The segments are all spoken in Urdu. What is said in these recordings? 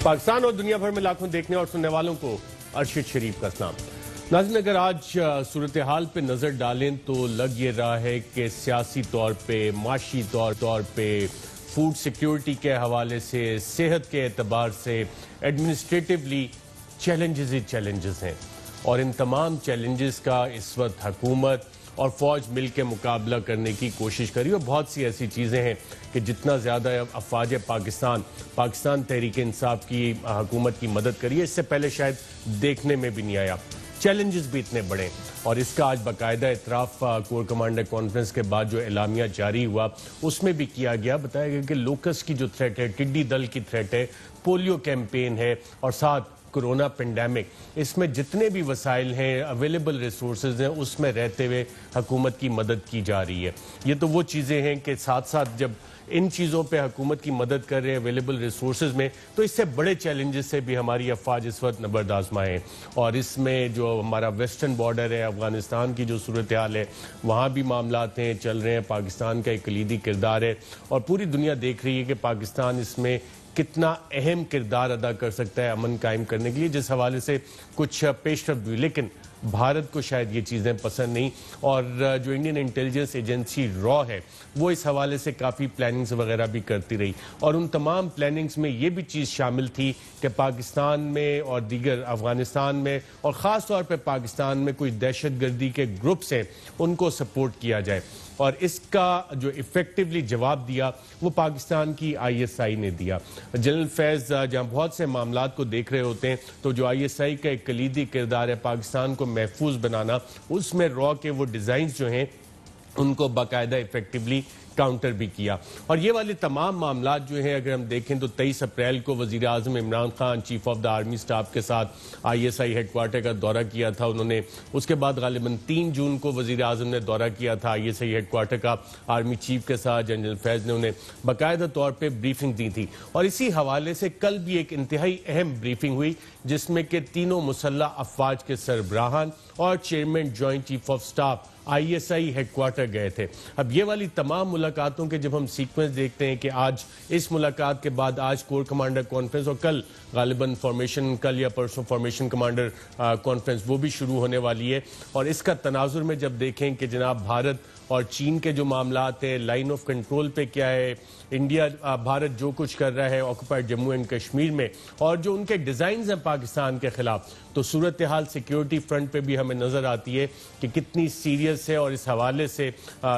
پاکستان اور دنیا بھر میں لاکھوں دیکھنے اور سننے والوں کو ارشد شریف کا سلام۔ ناظرین، اگر آج صورتحال پہ نظر ڈالیں تو لگ یہ رہا ہے کہ سیاسی طور پہ، معاشی طور پہ، فوڈ سیکیورٹی کے حوالے سے، صحت کے اعتبار سے، ایڈمنسٹریٹولی چیلنجز ہی چیلنجز ہیں، اور ان تمام چیلنجز کا اس وقت حکومت اور فوج مل کے مقابلہ کرنے کی کوشش کری، اور بہت سی ایسی چیزیں ہیں کہ جتنا زیادہ افواج پاکستان تحریک انصاف کی حکومت کی مدد کری ہے، اس سے پہلے شاید دیکھنے میں بھی نہیں آیا۔ چیلنجز بھی اتنے بڑے، اور اس کا آج باقاعدہ اعتراف کور کمانڈر کانفرنس کے بعد جو اعلامیہ جاری ہوا اس میں بھی کیا گیا۔ بتایا گیا کہ لوکس کی جو تھریٹ ہے، ٹڈی دل کی تھریٹ ہے، پولیو کیمپین ہے، اور ساتھ کورونا پینڈیمک، اس میں جتنے بھی وسائل ہیں، اویلیبل ریسورسز ہیں، اس میں رہتے ہوئے حکومت کی مدد کی جا رہی ہے۔ یہ تو وہ چیزیں ہیں کہ ساتھ ساتھ جب ان چیزوں پہ حکومت کی مدد کر رہے ہیں اویلیبل ریسورسز میں، تو اس سے بڑے چیلنجز سے بھی ہماری افواج اس وقت نبرد آزمائے ہیں، اور اس میں جو ہمارا ویسٹرن بارڈر ہے، افغانستان کی جو صورتحال ہے، وہاں بھی معاملات ہیں چل رہے ہیں، پاکستان کا ایک کلیدی کردار ہے، اور پوری دنیا دیکھ رہی ہے کہ پاکستان اس میں کتنا اہم کردار ادا کر سکتا ہے امن قائم کرنے کے لیے، جس حوالے سے کچھ پیش رفت ہوئی، لیکن بھارت کو شاید یہ چیزیں پسند نہیں، اور جو انڈین انٹیلیجنس ایجنسی را ہے وہ اس حوالے سے کافی پلاننگز وغیرہ بھی کرتی رہی، اور ان تمام پلاننگز میں یہ بھی چیز شامل تھی کہ پاکستان میں اور دیگر افغانستان میں اور خاص طور پہ پاکستان میں کوئی دہشت گردی کے گروپس ہیں ان کو سپورٹ کیا جائے، اور اس کا جو ایفیکٹولی جواب دیا وہ پاکستان کی ISI نے دیا۔ جنرل فیض جہاں بہت سے معاملات کو دیکھ رہے ہوتے ہیں تو جو ISI کا ایک کلیدی کردار ہے پاکستان کو محفوظ بنانا، اس میں را کے وہ ڈیزائنز جو ہیں ان کو باقاعدہ ایفیکٹولی کاؤنٹر بھی کیا، اور یہ والے تمام معاملات جو ہیں اگر ہم دیکھیں تو 23 اپریل کو وزیر اعظم Imran Khan chief of the army staff کے ساتھ ISI ہیڈ کوارٹر کا دورہ کیا تھا انہوں نے، اس کے بعد غالباً 3 جون کو وزیر اعظم نے دورہ کیا تھا ISI ہیڈ کوارٹر کا آرمی چیف کے ساتھ، جنرل فیض نے انہیں باقاعدہ طور پہ بریفنگ دی تھی، اور اسی حوالے سے کل بھی ایک انتہائی اہم بریفنگ ہوئی جس میں کہ تینوں مسلح افواج کے سربراہان اور chairman joint chief of staff ISI headquarter گئے تھے۔ اب یہ والی تمام ملاقاتوں کے جب ہم سیکوینس دیکھتے ہیں کہ آج اس ملاقات کے بعد آج کور کمانڈر کانفرنس، اور کل غالباً کل یا پرسوں فارمیشن کمانڈر کانفرنس وہ بھی شروع ہونے والی ہے، اور اس کا تناظر میں جب دیکھیں کہ جناب بھارت اور چین کے جو معاملات ہیں، لائن آف کنٹرول پہ کیا ہے، بھارت جو کچھ کر رہا ہے آکوپائڈ جموں اینڈ کشمیر میں، اور جو ان کے ڈیزائنز ہیں پاکستان کے خلاف، تو صورتحال سیکیورٹی فرنٹ پہ بھی ہمیں نظر آتی ہے کہ کتنی سیریس ہے، اور اس حوالے سے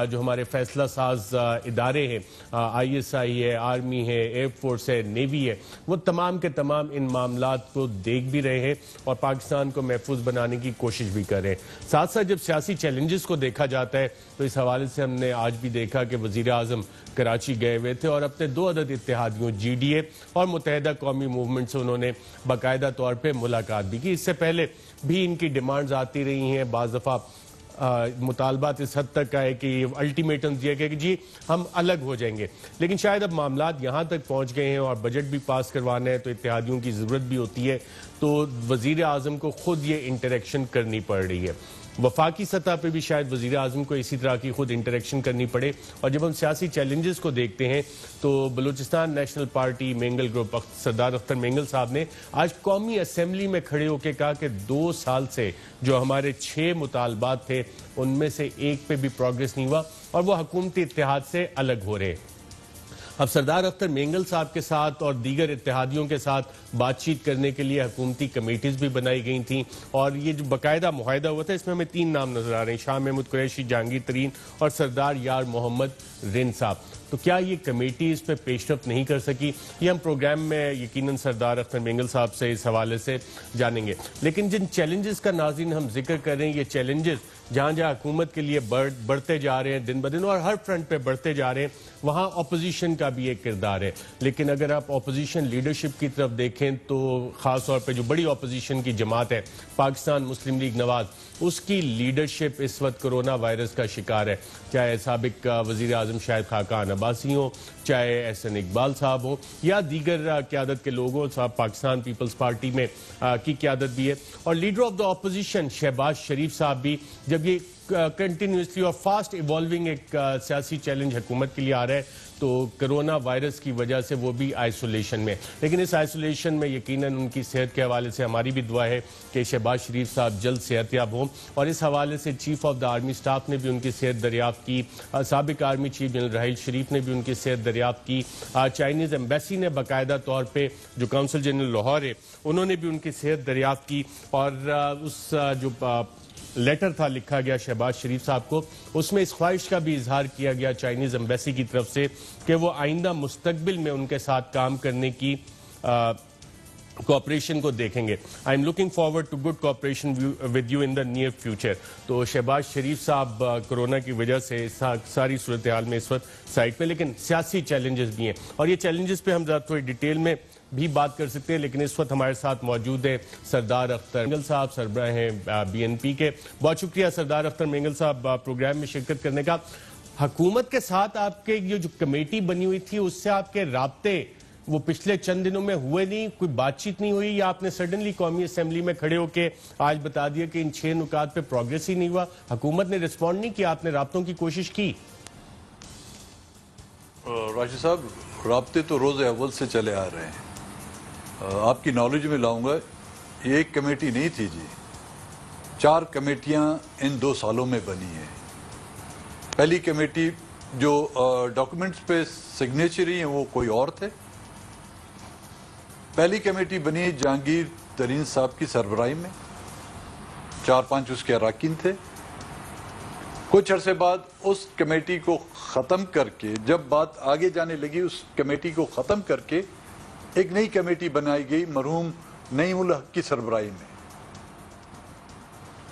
جو ہمارے فیصلہ ساز ادارے ہیں، ISI ہے، آرمی ہے، ایئر فورس ہے، نیوی ہے، وہ تمام کے تمام ان معاملات کو دیکھ بھی رہے ہیں اور پاکستان کو محفوظ بنانے کی کوشش بھی کر رہے ہیں۔ ساتھ ساتھ جب سیاسی چیلنجز کو دیکھا جاتا ہے تو اس حوالے سے ہم نے آج بھی دیکھا کہ وزیر اعظم کراچی گئے ہوئے تھے، اور اپنے 2 عدد اتحادیوں GDA اور متحدہ قومی موومنٹ سے انہوں نے باقاعدہ طور پہ ملاقات بھی کی۔ اس سے پہلے بھی ان کی ڈیمانڈز آتی رہی ہیں، بعض دفعہ مطالبات اس حد تک آئے کہ الٹیمیٹم دیا گیا کہ جی ہم الگ ہو جائیں گے، لیکن شاید اب معاملات یہاں تک پہنچ گئے ہیں اور بجٹ بھی پاس کروانا ہے تو اتحادیوں کی ضرورت بھی ہوتی ہے، تو وزیر اعظم کو خود یہ انٹریکشن کرنی پڑ رہی ہے۔ وفاقی سطح پہ بھی شاید وزیر اعظم کو اسی طرح کی خود انٹریکشن کرنی پڑے، اور جب ہم سیاسی چیلنجز کو دیکھتے ہیں تو Balochistan national party Mengal group سردار اختر مینگل صاحب نے آج قومی اسمبلی میں کھڑے ہو کے کہا کہ 2 سال سے جو ہمارے 6 مطالبات تھے ان میں سے ایک پہ بھی پروگریس نہیں ہوا، اور وہ حکومتی اتحاد سے الگ ہو رہے۔ اب سردار اختر مینگل صاحب کے ساتھ اور دیگر اتحادیوں کے ساتھ بات چیت کرنے کے لیے حکومتی کمیٹیز بھی بنائی گئی تھیں، اور یہ جو باقاعدہ معاہدہ ہوا تھا اس میں ہمیں 3 نام نظر آ رہے ہیں، شاہ محمود قریشی، جہانگیر ترین اور سردار یار محمد رن صاحب۔ تو کیا یہ کمیٹی اس پہ پیش رفت نہیں کر سکی؟ یہ ہم پروگرام میں یقیناً سردار اختر مینگل صاحب سے اس حوالے سے جانیں گے، لیکن جن چیلنجز کا ناظرین ہم ذکر کر رہے ہیں، یہ چیلنجز جہاں جہاں حکومت کے لیے بڑھتے جا رہے ہیں دن بدن، اور ہر فرنٹ پہ بڑھتے جا رہے ہیں، وہاں اپوزیشن کا بھی ایک کردار ہے، لیکن اگر آپ اپوزیشن لیڈرشپ کی طرف دیکھیں تو خاص طور پہ جو بڑی اپوزیشن کی جماعت ہے پاکستان مسلم لیگ نواز، اس کی لیڈرشپ اس وقت کرونا وائرس کا شکار ہے، چاہے سابق وزیر اعظم شاہد خاقان عباسی ہوں، چاہے احسن اقبال صاحب ہوں، یا دیگر قیادت کے لوگوں، صاحب پاکستان پیپلز پارٹی میں کی قیادت بھی ہے، اور leader of the opposition Shahbaz Sharif صاحب بھی جب یہ کنٹینیوسلی اور فاسٹ ایوالونگ ایک سیاسی چیلنج حکومت کے لیے آ رہا ہے، تو کرونا وائرس کی وجہ سے وہ بھی آئسولیشن میں، لیکن اس آئسولیشن میں یقیناً ان کی صحت کے حوالے سے ہماری بھی دعا ہے کہ شہباز شریف صاحب جلد صحت یاب ہوں، اور اس حوالے سے chief of the army staff نے بھی ان کی صحت دریافت کی، سابق army chief general Raheel Sharif نے بھی ان کی صحت دریافت کی، چائنیز ایمبیسی نے باقاعدہ طور پہ جو کونسل جنرل لاہور ہے انہوں نے بھی ان کی صحت دریافت کی، اور اس جو لیٹر تھا لکھا گیا شہباز شریف صاحب کو، اس میں اس خواہش کا بھی اظہار کیا گیا چائنیز ایمبیسی کی طرف سے کہ وہ آئندہ مستقبل میں ان کے ساتھ کام کرنے کی کوآپریشن کو دیکھیں گے. I am looking forward to good cooperation with you in the near future. تو شہباز شریف صاحب کرونا کی وجہ سے ساری صورتحال میں اس وقت سائٹ میں، لیکن سیاسی چیلنجز بھی ہیں، اور یہ چیلنجز پہ ہم ذرا تھوڑی ڈیٹیل میں بھی بات کر سکتے ہیں، لیکن اس وقت ہمارے ساتھ موجود ہیں سردار اختر مینگل صاحب، سربراہ ہیں BNP کے. بہت شکریہ سردار اختر مینگل صاحب پروگرام میں شرکت کرنے کا. حکومت کے ساتھ آپ کے یہ جو کمیٹی بنی ہوئی تھی اس سے آپ کے رابطے وہ پچھلے چند دنوں میں ہوئے نہیں، کوئی بات چیت نہیں ہوئی، یا آپ نے سڈنلی قومی اسمبلی میں کھڑے ہو کے آج بتا دیا کہ ان 6 نکات پہ پروگریس ہی نہیں ہوا؟ حکومت نے رسپونڈ نہیں کیا؟ آپ نے رابطوں کی کوشش کی؟ راشد صاحب، رابطے تو روز اول سے چلے آ رہے ہیں. آپ کی نالج میں لاؤں گا، یہ ایک کمیٹی نہیں تھی جی، 4 کمیٹیاں ان 2 سالوں میں بنی ہیں. پہلی کمیٹی جو ڈاکومنٹس پہ سگنیچری ہیں وہ کوئی اور تھے. پہلی کمیٹی بنی جہانگیر ترین صاحب کی سربراہی میں، 4-5 اس کے اراکین تھے. کچھ عرصے بعد اس کمیٹی کو ختم کر کے، جب بات آگے جانے لگی، اس کمیٹی کو ختم کر کے ایک نئی کمیٹی بنائی گئی مرحوم نعیم الحق کی سربراہی میں.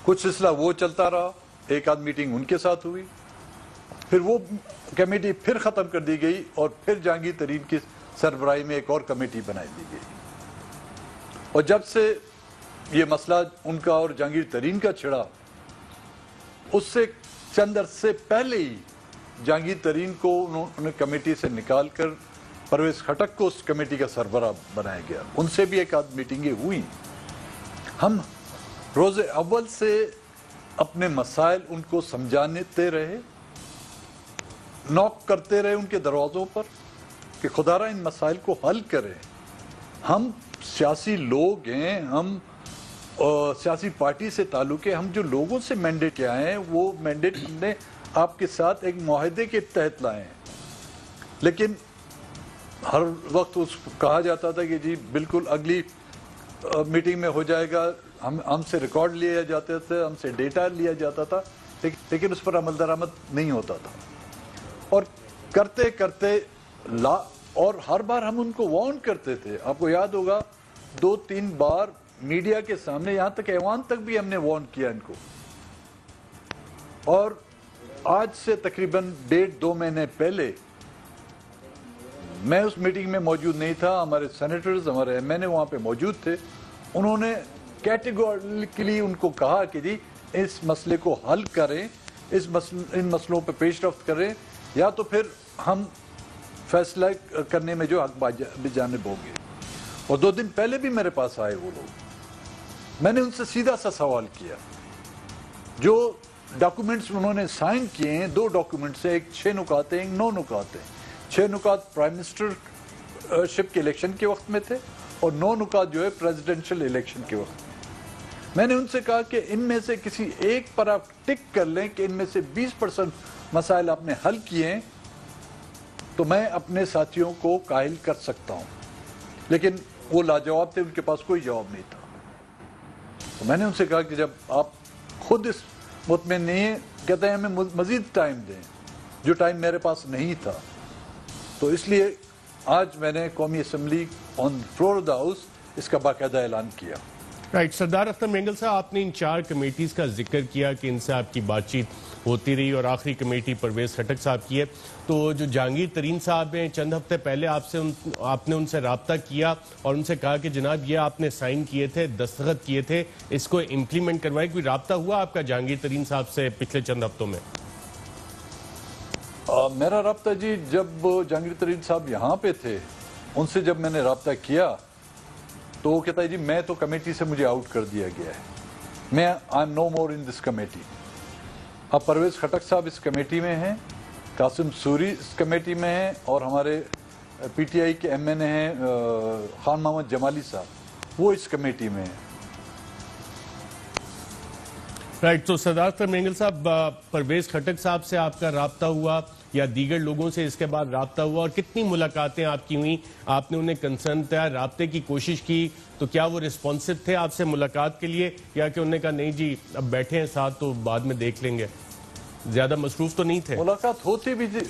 کچھ سلسلہ وہ چلتا رہا، ایک آدھ میٹنگ ان کے ساتھ ہوئی، پھر وہ کمیٹی پھر ختم کر دی گئی، اور پھر جہانگیر ترین کی سربراہی میں ایک اور کمیٹی بنائی دی گئی. اور جب سے یہ مسئلہ ان کا اور جہانگیر ترین کا چھڑا، اس سے چند عرصے پہلے ہی جہانگیر ترین کو انہوں نے کمیٹی سے نکال کر پرویز خٹک کو اس کمیٹی کا سربراہ بنایا گیا. ان سے بھی ایک آدھ میٹنگیں ہوئی. ہم روز اول سے اپنے مسائل ان کو سمجھاتے رہے، نوک کرتے رہے ان کے دروازوں پر کہ خدا را ان مسائل کو حل کریں. ہم سیاسی لوگ ہیں، ہم سیاسی پارٹی سے تعلق ہے، ہم جو لوگوں سے مینڈیٹ کے آئے ہیں وہ مینڈیٹ ہم نے آپ کے ساتھ ایک معاہدے کے تحت لائے ہیں. لیکن ہر وقت اس کو کہا جاتا تھا کہ جی بالکل اگلی میٹنگ میں ہو جائے گا، ہم سے ریکارڈ لیا جاتے تھے، ہم سے ڈیٹا لیا جاتا تھا، لیکن اس پر عمل درآمد نہیں ہوتا تھا. اور کرتے کرتے اور ہر بار ہم ان کو وارن کرتے تھے. آپ کو یاد ہوگا 2-3 بار میڈیا کے سامنے، یہاں تک ایوان تک بھی ہم نے وارن کیا ان کو. اور آج سے تقریباً 1.5-2 مہینے پہلے میں اس میٹنگ میں موجود نہیں تھا، ہمارے سینیٹرز، ہمارے MNA وہاں پہ موجود تھے. انہوں نے کیٹیگوریکلی ان کو کہا کہ جی اس مسئلے کو حل کریں، ان مسئلوں پہ پیش رفت کریں، یا تو پھر ہم فیصلہ کرنے میں جو حق بجانب ہوں گے. اور 2 دن پہلے بھی میرے پاس آئے وہ لوگ. میں نے ان سے سیدھا سا سوال کیا، جو ڈاکومنٹس انہوں نے سائن کیے ہیں، 2 ڈاکومنٹس ہیں، ایک 6 نکات ہیں، ایک 9 نکات ہیں. 6 نکات پرائم منسٹر شپ کے الیکشن کے وقت میں تھے، اور 9 نکات جو ہے پریزیڈنشل الیکشن کے وقت میں. میں نے ان سے کہا کہ ان میں سے کسی ایک پر آپ ٹک کر لیں کہ ان میں سے 20% مسائل آپ نے حل کیے ہیں، تو میں اپنے ساتھیوں کو قائل کر سکتا ہوں. لیکن وہ لاجواب تھے، ان کے پاس کوئی جواب نہیں تھا. تو میں نے ان سے کہا کہ جب آپ خود اس مطمئن نہیں ہیں، کہتے ہیں ہمیں مزید ٹائم دیں، جو ٹائم میرے پاس نہیں تھا. تو اس لیے آج میں نے قومی assembly on floor of the house اس کا باقاعدہ اعلان کیا. رائٹ. سردار اختر مینگل صاحب، آپ نے ان 4 کمیٹیز کا ذکر کیا کہ ان سے آپ کی بات چیت ہوتی رہی، اور آخری کمیٹی پرویز خٹک صاحب کی ہے. تو جو جہانگیر ترین صاحب ہیں، چند ہفتے پہلے آپ نے ان سے رابطہ کیا اور ان سے کہا کہ جناب یہ آپ نے سائن کیے تھے، دستخط کیے تھے، اس کو امپلیمنٹ کروائے. کوئی رابطہ ہوا آپ کا جہانگیر ترین صاحب سے پچھلے چند ہفتوں میں؟ میرا رابطہ جی، جب جہانگیر ترین صاحب یہاں پہ تھے، ان سے جب میں نے رابطہ کیا تو وہ کہتا ہے جی میں تو کمیٹی سے مجھے آؤٹ کر دیا گیا ہے، میں I am know more in this committee. اب پرویز خٹک صاحب اس کمیٹی میں ہیں, قاسم سوری اس کمیٹی میں ہیں, اور ہمارے پی ٹی آئی کے ایم این اے ہیں خان محمد جمالی صاحب, وہ اس کمیٹی میں ہیں. رائٹ, تو سردار اختر مینگل صاحب, پرویز خٹک صاحب سے آپ کا رابطہ ہوا یا دیگر لوگوں سے اس کے بعد رابطہ ہوا, اور کتنی ملاقاتیں آپ کی ہوئیں؟ آپ نے انہیں کنسرن تھا, رابطے کی کوشش کی, تو کیا وہ رسپانسو تھے آپ سے ملاقات کے لیے, یا کہ انہوں نے کہا نہیں جی اب بیٹھے ہیں ساتھ تو بعد میں دیکھ لیں گے؟ زیادہ مصروف تو نہیں تھے؟ ملاقات ہوتی بھی تھی,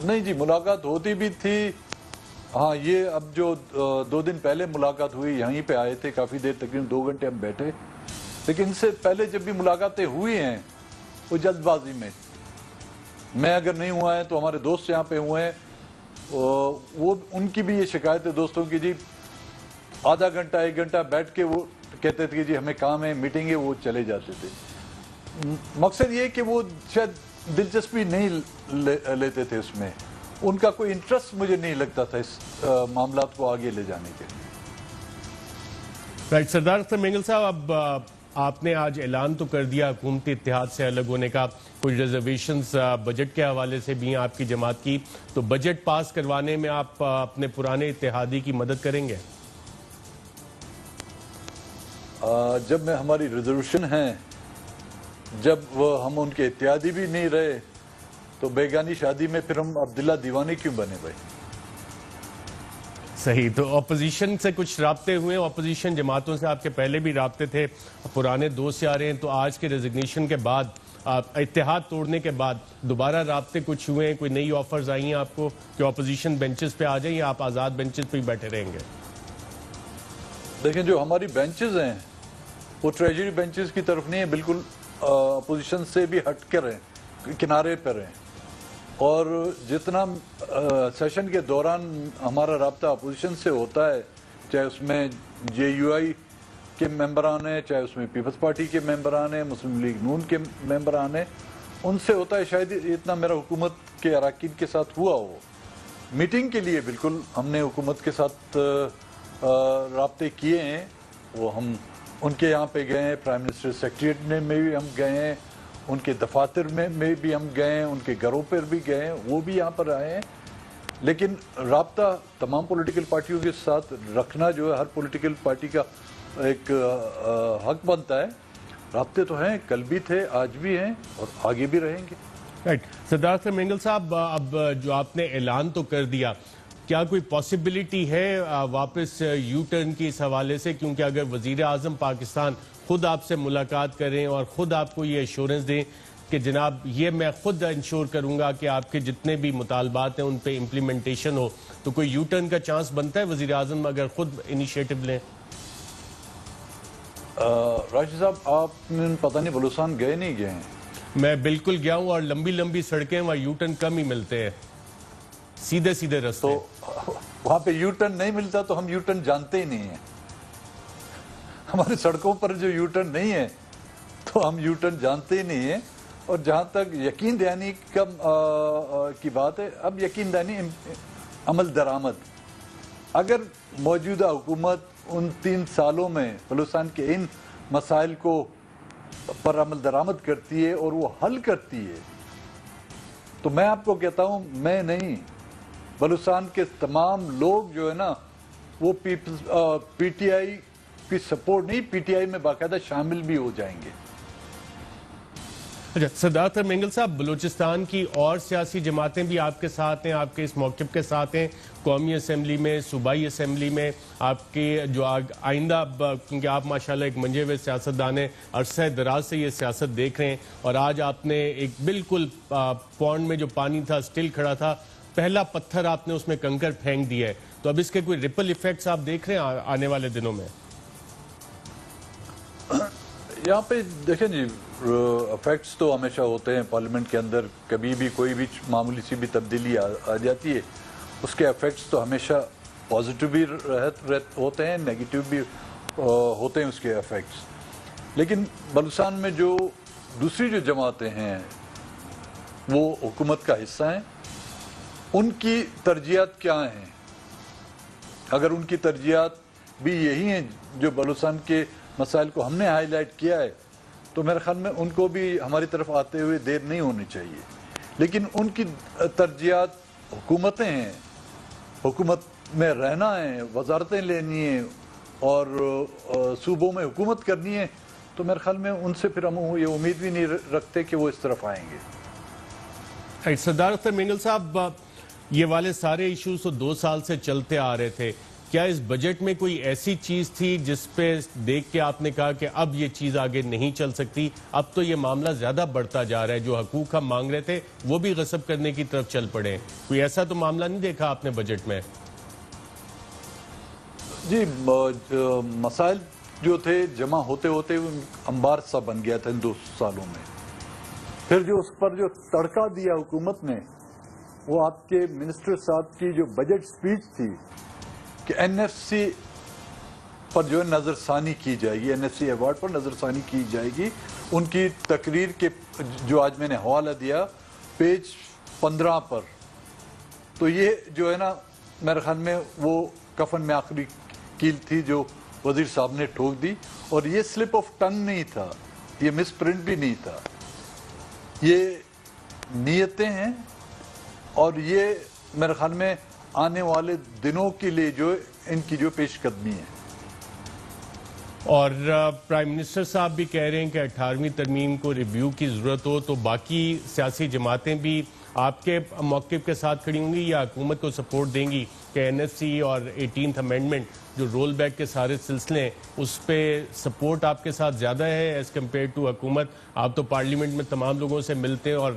نہیں جی ملاقات ہوتی بھی تھی. ہاں, یہ اب جو 2 دن پہلے ملاقات ہوئی, یہیں پہ آئے تھے, کافی دیر تقریباً 2 گھنٹے ہم بیٹھے. لیکن ان سے پہلے جب بھی ملاقاتیں ہوئی ہیں وہ جلد بازی میں, میں اگر نہیں ہوا ہے تو ہمارے دوست یہاں پہ ہوئے ہیں, وہ ان کی بھی یہ شکایت ہے دوستوں کی, جی آدھا گھنٹہ 1 گھنٹہ بیٹھ کے وہ کہتے تھے کہ جی ہمیں کام ہے, میٹنگ ہے, وہ چلے جاتے تھے. مقصد یہ کہ وہ شاید دلچسپی نہیں لیتے تھے اس میں, ان کا کوئی انٹرسٹ مجھے نہیں لگتا تھا اس معاملات کو آگے لے جانے کے. رائٹ, سردار اختر مینگل صاحب, اب آپ نے آج اعلان تو کر دیا حکومتی اتحاد سے الگ ہونے کا, کچھ ریزرویشنز بجٹ کے حوالے سے بھی ہیں آپ کی جماعت کی, تو بجٹ پاس کروانے میں آپ اپنے پرانے اتحادی کی مدد کریں گے؟ جب میں ہماری ریزولوشن ہیں, جب ہم ان کے اتحادی بھی نہیں رہے تو بیگانی شادی میں پھر ہم عبداللہ دیوانی کیوں بنے بھائی؟ صحیح, تو اپوزیشن سے کچھ رابطے ہوئے, اپوزیشن جماعتوں سے آپ کے پہلے بھی رابطے تھے, پرانے دوست آ رہے ہیں, تو آج کے ریزگنیشن کے بعد, اتحاد توڑنے کے بعد دوبارہ رابطے کچھ ہوئے ہیں, کوئی نئی آفرز آئی ہیں آپ کو کہ اپوزیشن بینچز پہ آ جائیں یا آپ آزاد بینچز پہ ہی بیٹھے رہیں گے؟ دیکھیں, جو ہماری بینچز ہیں وہ ٹریجری بینچز کی طرف نہیں ہے, بالکل اپوزیشن سے بھی ہٹ کر ہیں, کنارے پر ہیں. اور جتنا سیشن کے دوران ہمارا رابطہ اپوزیشن سے ہوتا ہے, چاہے اس میں جے یو آئی کے ممبران ہیں, چاہے اس میں پیپلز پارٹی کے ممبران ہیں, مسلم لیگ نون کے ممبران ہیں, ان سے ہوتا ہے. شاید اتنا میرا حکومت کے اراکین کے ساتھ ہوا ہو. میٹنگ کے لیے بالکل ہم نے حکومت کے ساتھ رابطے کیے ہیں, وہ ہم ان کے یہاں پہ گئے ہیں, پرائم منسٹر سیکریٹریٹ میں بھی ہم گئے ہیں, ان کے دفاتر میں بھی ہم گئے ہیں, ان کے گھروں پر بھی گئے ہیں, وہ بھی یہاں پر آئے ہیں. لیکن رابطہ تمام پولیٹیکل پارٹیوں کے ساتھ رکھنا جو ہے ہر پولیٹیکل پارٹی کا ایک حق بنتا ہے. رابطے تو ہیں, کل بھی تھے, آج بھی ہیں, اور آگے بھی رہیں گے. رائٹ, سردار اختر مینگل صاحب, اب جو آپ نے اعلان تو کر دیا, کیا کوئی پاسبلٹی ہے واپس یو ٹرن کی اس حوالے سے؟ کیونکہ اگر وزیر اعظم پاکستان خود آپ سے ملاقات کریں اور خود آپ کو یہ ایشورنس دیں کہ جناب یہ میں خود انشور کروں گا کہ آپ کے جتنے بھی مطالبات ہیں ان پہ امپلیمنٹیشن ہو, تو کوئی یو ٹرن کا چانس بنتا ہے وزیر اعظم اگر خود انیشیٹو لیں؟ راشد صاحب, آپ نے پتہ نہیں بلوچستان گئے نہیں گئے ہیں؟ میں بالکل گیا ہوں, اور لمبی لمبی سڑکیں, وہاں یو ٹرن کم ہی ملتے ہیں, سیدھے سیدھے رستے. تو وہاں پہ یو ٹرن نہیں ملتا تو ہم یو ٹرن جانتے ہی نہیں ہیں. ہماری سڑکوں پر جو یو ٹرن نہیں ہے تو ہم یو ٹرن جانتے ہی نہیں ہیں. اور جہاں تک یقین دہانی کی بات ہے, اب یقین دہانی عمل درآمد, اگر موجودہ حکومت ان 3 سالوں میں بلوچستان کے ان مسائل کو پر عمل درآمد کرتی ہے اور وہ حل کرتی ہے, تو میں آپ کو کہتا ہوں, میں نہیں, بلوچستان کے تمام لوگ جو ہے نا وہ پی ٹی آئی کی سپورٹ نہیں, پی ٹی آئی میں باقاعدہ شامل بھی ہو جائیں گے. اچھا, سردار اختر مینگل صاحب, بلوچستان کی اور سیاسی جماعتیں بھی آپ کے ساتھ ہیں, آپ کے اس موقف کے ساتھ ہیں, قومی اسمبلی میں, صوبائی اسمبلی میں, آپ کے جو آئندہ, کیونکہ آپ ماشاءاللہ ایک منجے ہوئے سیاستدان ہیں, عرصہ دراز سے یہ سیاست دیکھ رہے ہیں, اور آج آپ نے ایک بالکل پونڈ میں جو پانی تھا اسٹل کھڑا تھا, پہلا پتھر آپ نے اس میں کنکر پھینک دیا ہے, تو اب اس کے کوئی ریپل ایفیکٹس آپ دیکھ رہے ہیں آنے والے دنوں میں؟ یہاں پہ دیکھیں جی, افیکٹس تو ہمیشہ ہوتے ہیں پارلیمنٹ کے اندر, کبھی بھی کوئی بھی معمولی سی بھی تبدیلی آ جاتی ہے, اس کے افیکٹس تو ہمیشہ پازیٹیو بھی ہوتے ہیں, نیگیٹیو بھی ہوتے ہیں اس کے افیکٹس. لیکن بلوچستان میں جو دوسری جو جماعتیں ہیں وہ حکومت کا حصہ ہیں, ان کی ترجیحات کیا ہیں؟ اگر ان کی ترجیحات بھی یہی ہیں جو بلوچستان کے مسائل کو ہم نے ہائی لائٹ کیا ہے, تو میرے خیال میں ان کو بھی ہماری طرف آتے ہوئے دیر نہیں ہونی چاہیے. لیکن ان کی ترجیحات حکومتیں ہیں, حکومت میں رہنا ہے, وزارتیں لینی ہیں اور صوبوں میں حکومت کرنی ہے, تو میرے خیال میں ان سے پھر ہم یہ امید بھی نہیں رکھتے کہ وہ اس طرف آئیں گے. سردار اختر مینگل صاحب, یہ والے سارے ایشوز تو 2 سال سے چلتے آ رہے تھے. کیا اس بجٹ میں کوئی ایسی چیز تھی جس پہ دیکھ کے آپ نے کہا کہ اب یہ چیز آگے نہیں چل سکتی, اب تو یہ معاملہ زیادہ بڑھتا جا رہا ہے, جو حقوق ہم مانگ رہے تھے وہ بھی غصب کرنے کی طرف چل پڑے, کوئی ایسا تو معاملہ نہیں دیکھا آپ نے بجٹ میں؟ جی, مسائل جو تھے جمع ہوتے ہوتے انبار سا بن گیا تھا ان 2 سالوں میں. پھر جو اس پر جو تڑکا دیا حکومت نے, وہ آپ کے منسٹر صاحب کی جو بجٹ سپیچ تھی کہ این ایف سی پر جو نظر ثانی کی جائے گی, این ایف سی ایوارڈ پر نظر ثانی کی جائے گی. ان کی تقریر کے جو آج میں نے حوالہ دیا پیج 15 پر, تو یہ جو ہے نا میرے خیال میں وہ کفن میں آخری کیل تھی جو وزیر صاحب نے ٹھوک دی. اور یہ سلپ آف ٹنگ نہیں تھا, یہ مس پرنٹ بھی نہیں تھا, یہ نیتیں ہیں اور یہ میرے خیال میں آنے والے دنوں کے لیے جو ان کی جو پیش قدمی ہے. اور پرائم منسٹر صاحب بھی کہہ رہے ہیں کہ 18ویں ترمیم کو ریویو کی ضرورت ہو تو باقی سیاسی جماعتیں بھی آپ کے موقف کے ساتھ کھڑی ہوں گی یا حکومت کو سپورٹ دیں گی کہ این ایف سی اور 18th امینڈمنٹ جو رول بیک کے سارے سلسلے ہیں اس پہ سپورٹ آپ کے ساتھ زیادہ ہے ایز کمپیئر ٹو حکومت؟ آپ تو پارلیمنٹ میں تمام لوگوں سے ملتے ہیں اور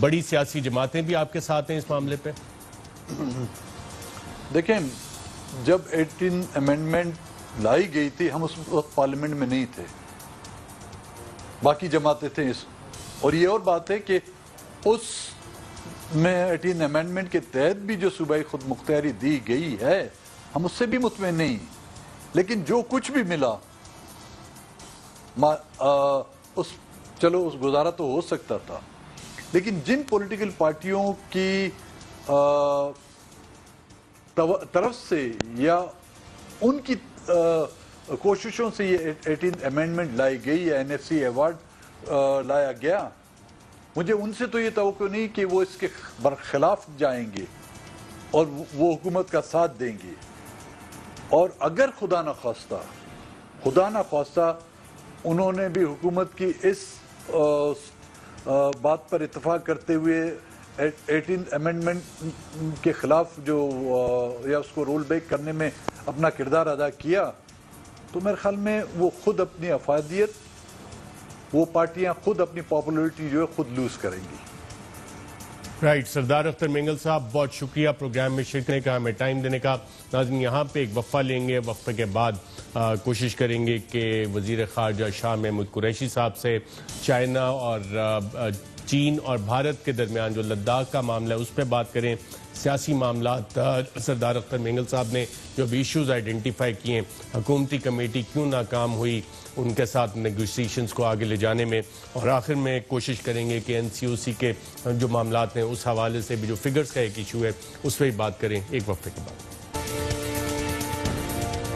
بڑی سیاسی جماعتیں بھی آپ کے ساتھ ہیں اس معاملے پہ. دیکھیں, جب 18 امینڈمنٹ لائی گئی تھی ہم اس وقت پارلیمنٹ میں نہیں تھے, باقی جماعتیں تھے. اور یہ اور بات ہے کہ اس میں 18 امینڈمنٹ کے تحت بھی جو صوبائی خود مختاری دی گئی ہے ہم اس سے بھی مطمئن نہیں, لیکن جو کچھ بھی ملا چلو اس گزارا تو ہو سکتا تھا. لیکن جن پولیٹیکل پارٹیوں کی طرف سے یا ان کی کوششوں سے یہ 18 امینڈمنٹ لائی گئی یا این ایف سی ایوارڈ لایا گیا, مجھے ان سے تو یہ توقع نہیں کہ وہ اس کے برخلاف جائیں گے اور وہ حکومت کا ساتھ دیں گے. اور اگر خدا نخواستہ انہوں نے بھی حکومت کی اس بات پر اتفاق کرتے ہوئے 18 امینڈمنٹ کے خلاف جو یا اس کو رول بیک کرنے میں اپنا کردار ادا کیا, تو میرے خیال میں وہ خود اپنی افادیت, وہ پارٹیاں خود اپنی پاپولرٹی جو ہے خود لوز کریں گی. رائٹ, سردار اختر مینگل صاحب بہت شکریہ پروگرام میں شرکت کرنے کا, ہمیں ٹائم دینے کا. ناظرین, یہاں پہ ایک وقفہ لیں گے, وقفے کے بعد کوشش کریں گے کہ وزیر خارجہ شاہ محمود قریشی صاحب سے چائنا اور چین اور بھارت کے درمیان جو لداخ کا معاملہ ہے اس پہ بات کریں. سیاسی معاملات سردار اختر مینگل صاحب نے جو بھی ایشوز آئیڈینٹیفائی کیے ہیں, حکومتی کمیٹی کیوں ناکام ہوئی ان کے ساتھ نیگوشیشنز کو آگے لے جانے میں, اور آخر میں کوشش کریں گے کہ این سی او سی کے جو معاملات ہیں اس حوالے سے بھی جو فگرز کا ایک ایشو ہے اس پہ بھی بات کریں ایک وقفے کے بعد.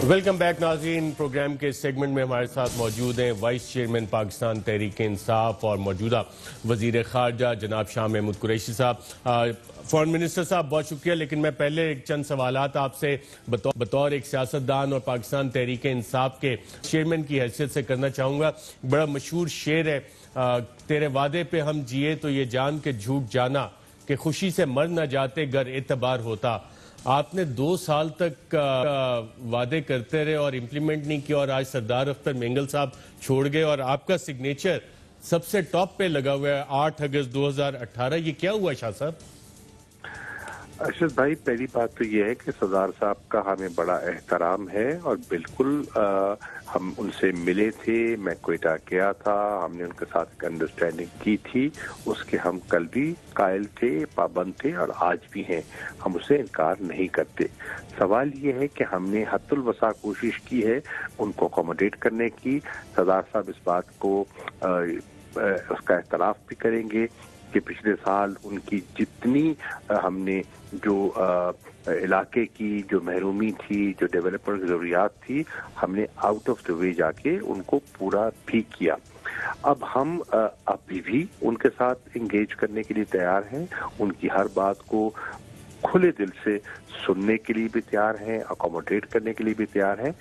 ویلکم بیک ناظرین, پروگرام کے سیگمنٹ میں ہمارے ساتھ موجود ہیں وائس چیئرمین پاکستان تحریک انصاف اور موجودہ وزیر خارجہ جناب شاہ محمود قریشی صاحب. فارن منسٹر صاحب بہت شکریہ, لیکن میں پہلے ایک چند سوالات آپ سے بطور ایک سیاستدان اور پاکستان تحریک انصاف کے چیئرمین کی حیثیت سے کرنا چاہوں گا. بڑا مشہور شعر ہے, تیرے وعدے پہ ہم جیے تو یہ جان کے جھوٹ جانا کہ خوشی سے مر نہ جاتے گر اعتبار ہوتا. آپ نے 2 سال تک وعدے کرتے رہے اور امپلیمنٹ نہیں کیا, اور آج سردار اختر مینگل صاحب چھوڑ گئے اور آپ کا سگنیچر سب سے ٹاپ پہ لگا ہوا ہے 8 اگست 2018. یہ کیا ہوا شاہ صاحب؟ ارشد بھائی, پہلی بات تو یہ ہے کہ سردار صاحب کا ہمیں بڑا احترام ہے اور بالکل ہم ان سے ملے تھے, میں کوئٹہ گیا تھا, ہم نے ان کے ساتھ ایک انڈرسٹینڈنگ کی تھی, اس کے ہم کل بھی قائل تھے, پابند تھے اور آج بھی ہیں, ہم اسے انکار نہیں کرتے. سوال یہ ہے کہ ہم نے حد الوسع کوشش کی ہے ان کو اکوموڈیٹ کرنے کی. سردار صاحب اس بات کو اس کا اعتراف بھی کریں گے کہ پچھلے سال ان کی جتنی ہم نے جو علاقے کی جو محرومی تھی، جو ڈیولپمنٹ کی ضروریات تھی، ہم نے آؤٹ آف دا وے جا کے ان کو پورا بھی کیا۔ اب ہم ابھی بھی ان کے ساتھ انگیج کرنے کے لیے تیار ہیں، ان کی ہر بات کو کھلے دل سے سننے کے لیے بھی تیار ہیں، اکوموڈیٹ کرنے کے لیے بھی تیار ہیں۔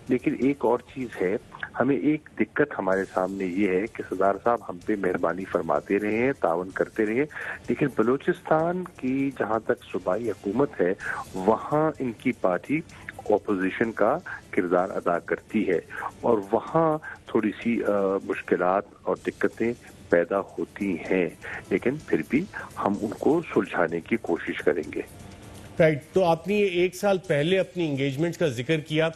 لیکن ایک اور چیز ہے، ہمیں ایک دقت ہمارے سامنے یہ ہے کہ صدر صاحب ہم پہ مہربانی فرماتے رہے ہیں، تعاون کرتے رہے، لیکن بلوچستان کی جہاں تک صوبائی حکومت ہے وہاں ان کی پارٹی اپوزیشن کا کردار ادا کرتی ہے، اور وہاں تھوڑی سی مشکلات اور دقتیں پیدا ہوتی ہیں، لیکن پھر بھی ہم ان کو سلجھانے کی کوشش کریں گے۔ رائٹ، تو آپ نے یہ 1 سال پہلے اپنی انگیجمنٹس کا ذکر کیا،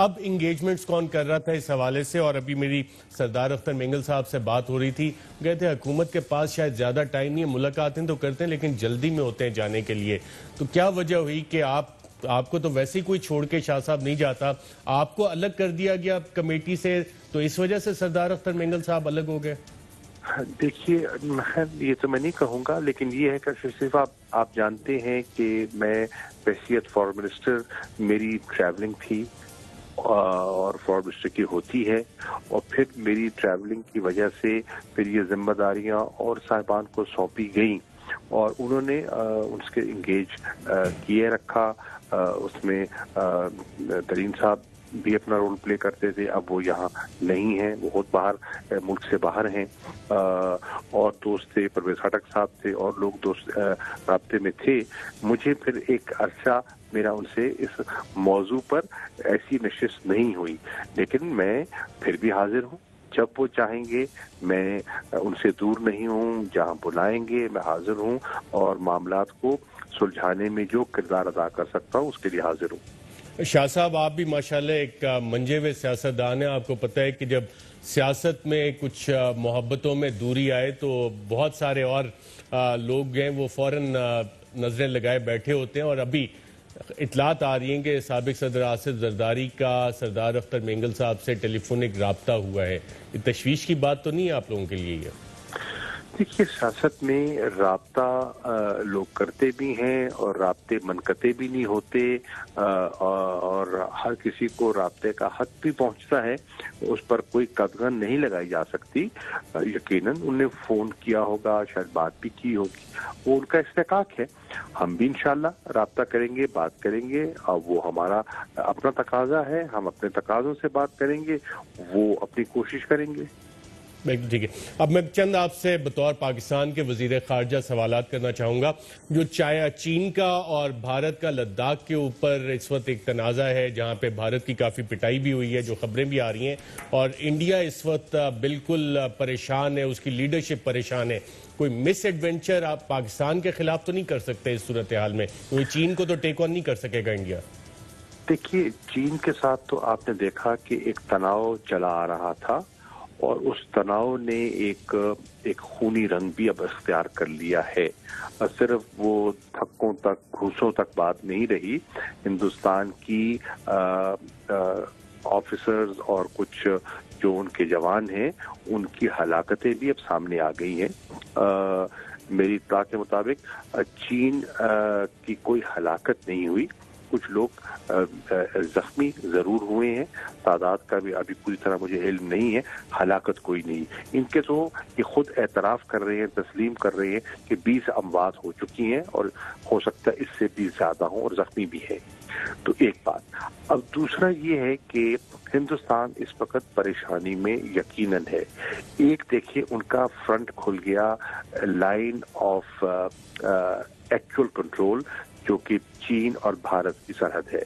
اب انگیجمنٹس کون کر رہا تھا اس حوالے سے؟ اور ابھی میری سردار اختر مینگل صاحب سے بات ہو رہی تھی، کہتے ہیں حکومت کے پاس شاید زیادہ ٹائم نہیں ہے، ملاقاتیں تو کرتے ہیں لیکن جلدی میں ہوتے ہیں جانے کے لیے، تو کیا وجہ ہوئی کہ آپ کو تو ویسے ہی کوئی چھوڑ کے شاہ صاحب نہیں جاتا، آپ کو الگ کر دیا گیا کمیٹی سے، تو اس وجہ سے سردار اختر مینگل صاحب الگ ہو گئے؟ دیکھیے، یہ تو میں نہیں کہوں گا، لیکن یہ ہے کہ صرف آپ جانتے ہیں کہ میں بحیثیت فارن منسٹر میری ٹریولنگ تھی اور فارن منسٹر کی ہوتی ہے، اور پھر میری ٹریولنگ کی وجہ سے پھر یہ ذمہ داریاں اور صاحبان کو سونپی گئیں، اور انہوں نے اس کے انگیج کیے رکھا۔ اس میں ترین صاحب بھی اپنا رول پلے کرتے تھے، اب وہ یہاں نہیں ہیں، وہ بہت باہر ملک سے باہر ہیں، اور دوست تھے، پرویز خٹک صاحب تھے اور لوگ دوست رابطے میں تھے۔ مجھے پھر ایک عرصہ میرا ان سے اس موضوع پر ایسی نشست نہیں ہوئی، لیکن میں پھر بھی حاضر ہوں، جب وہ چاہیں گے، میں ان سے دور نہیں ہوں، جہاں بلائیں گے میں حاضر ہوں، اور معاملات کو سلجھانے میں جو کردار ادا کر سکتا ہوں اس کے لیے حاضر ہوں۔ شاہ صاحب، آپ بھی ماشاءاللہ ایک منجے ہوئے سیاستدان ہیں، آپ کو پتہ ہے کہ جب سیاست میں کچھ محبتوں میں دوری آئے تو بہت سارے اور لوگ ہیں وہ فوراً نظریں لگائے بیٹھے ہوتے ہیں، اور ابھی اطلاعات آ رہی ہیں کہ سابق صدر آصف زرداری کا سردار اختر مینگل صاحب سے ٹیلی فونک رابطہ ہوا ہے، یہ تشویش کی بات تو نہیں ہے آپ لوگوں کے لیے؟ یہ دیکھیے، سیاست میں رابطہ لوگ کرتے بھی ہیں اور رابطے منقطع بھی نہیں ہوتے، اور ہر کسی کو رابطے کا حق بھی پہنچتا ہے، اس پر کوئی قدغن نہیں لگائی جا سکتی۔ یقیناً انہوں نے فون کیا ہوگا، شاید بات بھی کی ہوگی، وہ ان کا استحقاق ہے، ہم بھی انشاءاللہ رابطہ کریں گے، بات کریں گے، اور وہ ہمارا اپنا تقاضا ہے، ہم اپنے تقاضوں سے بات کریں گے، وہ اپنی کوشش کریں گے۔ ٹھیک ہے، اب میں چند آپ سے بطور پاکستان کے وزیر خارجہ سوالات کرنا چاہوں گا۔ جو چین کا اور بھارت کا لداخ کے اوپر اس وقت ایک تنازع ہے، جہاں پہ بھارت کی کافی پٹائی بھی ہوئی ہے، جو خبریں بھی آ رہی ہیں، اور انڈیا اس وقت بالکل پریشان ہے، اس کی لیڈرشپ پریشان ہے، کوئی مس ایڈونچر آپ پاکستان کے خلاف تو نہیں کر سکتے اس صورتحال میں؟ کیونکہ چین کو تو ٹیک آن نہیں کر سکے گا انڈیا۔ دیکھیے، چین کے ساتھ تو آپ نے دیکھا کہ ایک تناؤ چلا آ رہا تھا، اور اس تناؤ نے ایک خونی رنگ بھی اب اختیار کر لیا ہے، اور صرف وہ تھکوں تک، گھوسوں تک بات نہیں رہی، ہندوستان کی آفیسرز اور کچھ جو ان کے جوان ہیں ان کی ہلاکتیں بھی اب سامنے آ گئی ہیں۔ میری اطلاع کے مطابق چین کی کوئی ہلاکت نہیں ہوئی، کچھ لوگ زخمی ضرور ہوئے ہیں، تعداد کا بھی ابھی پوری طرح مجھے علم نہیں ہے، ہلاکت کوئی نہیں۔ ان کے تو یہ خود اعتراف کر رہے ہیں، تسلیم کر رہے ہیں کہ 20 اموات ہو چکی ہیں، اور ہو سکتا ہے اس سے بھی زیادہ ہوں، اور زخمی بھی ہے۔ تو ایک بات، اب دوسرا یہ ہے کہ ہندوستان اس وقت پریشانی میں یقیناً ہے۔ ایک دیکھیے، ان کا فرنٹ کھل گیا، لائن آف ایکچوئل کنٹرول، جو کہ چین اور بھارت کی سرحد ہے۔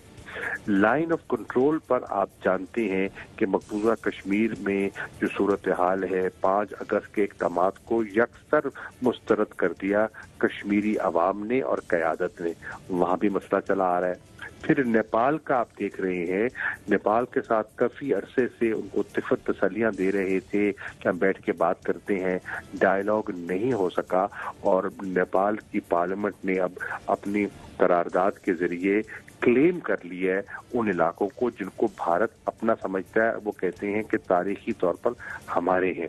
لائن آف کنٹرول پر آپ جانتے ہیں کہ مقبوضہ کشمیر میں جو صورتحال ہے، 5 اگست کے اقدامات کو یکسر مسترد کر دیا کشمیری عوام نے اور قیادت نے، وہاں بھی مسئلہ چلا آ رہا ہے۔ پھر نیپال کا آپ دیکھ رہے ہیں، نیپال کے ساتھ کافی عرصے سے ان کو تفت تسلیاں دے رہے تھے کہ ہم بیٹھ کے بات کرتے ہیں، ڈائیلاگ نہیں ہو سکا، اور نیپال کی پارلیمنٹ نے اب اپنی قرارداد کے ذریعے کلیم کر لیا ہے ان علاقوں کو جن کو بھارت اپنا سمجھتا ہے، وہ کہتے ہیں کہ تاریخی طور پر ہمارے ہیں۔